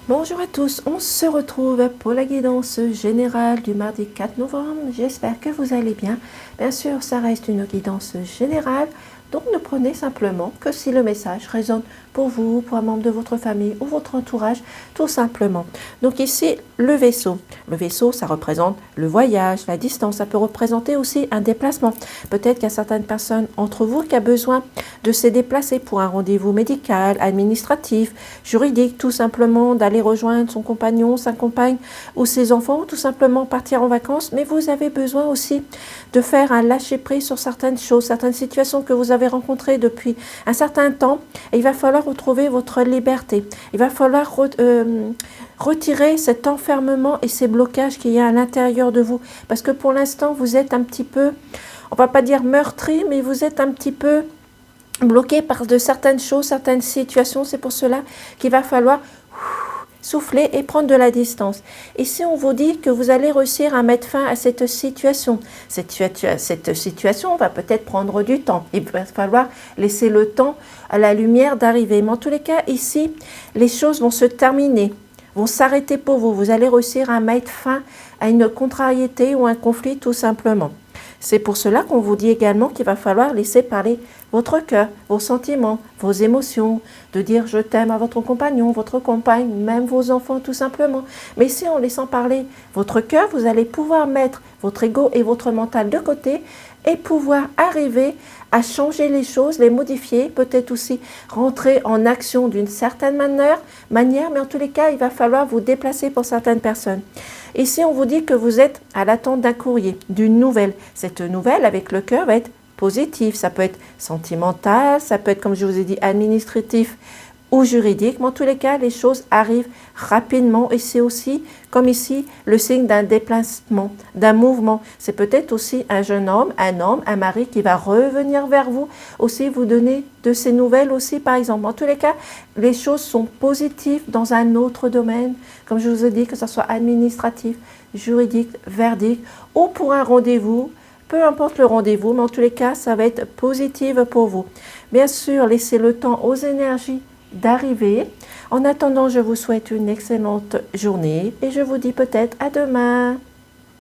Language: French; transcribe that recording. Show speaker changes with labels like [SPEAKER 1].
[SPEAKER 1] Bonjour à tous, on se retrouve pour la guidance générale du mardi 4 novembre. J'espère que vous allez bien. Bien sûr, ça reste une guidance générale, donc ne prenez simplement que si le message résonne pour vous, pour un membre de votre famille ou votre entourage, tout simplement. Donc ici, le vaisseau. Le vaisseau, ça représente le voyage, la distance. Ça peut représenter aussi un déplacement. Peut-être qu'il y a certaines personnes entre vous qui ont besoin de se déplacer pour un rendez-vous médical, administratif, juridique, tout simplement d'aller rejoindre son compagnon, sa compagne ou ses enfants, ou tout simplement partir en vacances. Mais vous avez besoin aussi de faire un lâcher-prise sur certaines choses, certaines situations que vous avez rencontrées depuis un certain temps. Et il va falloir retrouver votre liberté. Il va falloir retirer cet enfermement et ces blocages qu'il y a à l'intérieur de vous. Parce que pour l'instant, vous êtes un petit peu, on ne va pas dire meurtri, mais vous êtes un petit peu bloqué par de certaines choses, certaines situations. C'est pour cela qu'il va falloir souffler et prendre de la distance. Et si on vous dit que vous allez réussir à mettre fin à cette situation va peut-être prendre du temps. Il va falloir laisser le temps à la lumière d'arriver. Mais en tous les cas, ici, les choses vont se terminer, vont s'arrêter pour vous. Vous allez réussir à mettre fin à une contrariété ou un conflit tout simplement. C'est pour cela qu'on vous dit également qu'il va falloir laisser parler votre cœur, vos sentiments, vos émotions, de dire je t'aime à votre compagnon, votre compagne, même vos enfants tout simplement. Mais si en laissant parler votre cœur, vous allez pouvoir mettre votre ego et votre mental de côté et pouvoir arriver à changer les choses, les modifier, peut-être aussi rentrer en action d'une certaine manière, mais en tous les cas, il va falloir vous déplacer pour certaines personnes. Ici, on vous dit que vous êtes à l'attente d'un courrier, d'une nouvelle. Cette nouvelle, avec le cœur, va être positive. Ça peut être sentimental, ça peut être, comme je vous ai dit, administratif ou juridique. Mais en tous les cas, les choses arrivent rapidement. Et c'est aussi, comme ici, le signe d'un déplacement, d'un mouvement. C'est peut-être aussi un jeune homme, un mari qui va revenir vers vous, aussi vous donner de ces nouvelles aussi, par exemple. En tous les cas, les choses sont positives dans un autre domaine, comme je vous ai dit, que ce soit administratif, juridique, verdict, ou pour un rendez-vous. Peu importe le rendez-vous, mais en tous les cas, ça va être positif pour vous. Bien sûr, laissez le temps aux énergies d'arriver. En attendant, je vous souhaite une excellente journée et je vous dis peut-être à demain.